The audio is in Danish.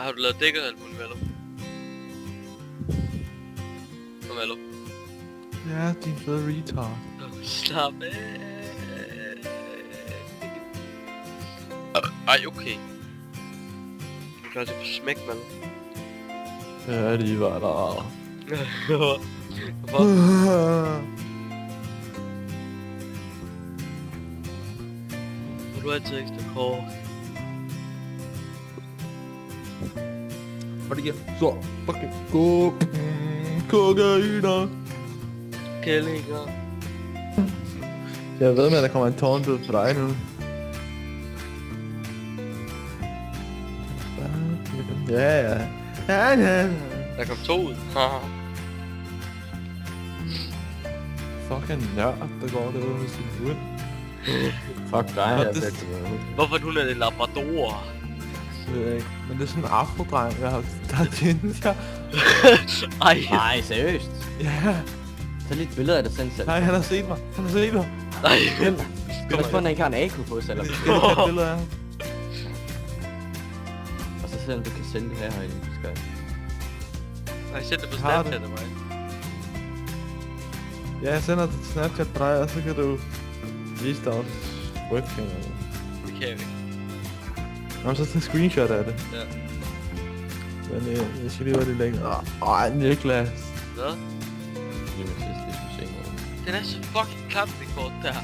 Har du lavet dækket alt muligt, Vallo? Kom, Vallo. Ja, din fede retard. Slap af. Ej, okay. Du kan altså få smæk, Vallo. Ja, de var der. Hvorfor? Må du altid ekstra kort? Fordi jeg så fucking kokainer. Kællinger. Jeg ved med, at der kommer en tårnbød for dig nu. Ja. Der kom 2 ud. Fucking nørd, der går derude med sin hund. Fuck dig, jeg det- sætter mig ud. Hvorfor er hun en labrador? Det ved jeg ikke. Men det er sådan en afrodreng, jeg har ginger. Ej. Nej, seriøst. Ja. Tag lige et billede af dig selv. Nej, han har set mig. Han har set mig. Nej. Skal du spørge, han ikke har en AK på sig, eller Jeg skal tage et billede af ham. og så se, om du kan sende det her herinde på Skype. Nej, sæt det på Har Snapchat af mig. Ja, jeg sender det til Snapchat på dig, og så kan du vise dig også webcam eller noget. Det kan jeg ikke. Nå, så tag screenshot af det. Ja. Men jeg skal lige være lidt længere. Niklas. Hvad? Lige med sidste, det er Den er så fucking klam, det kort der.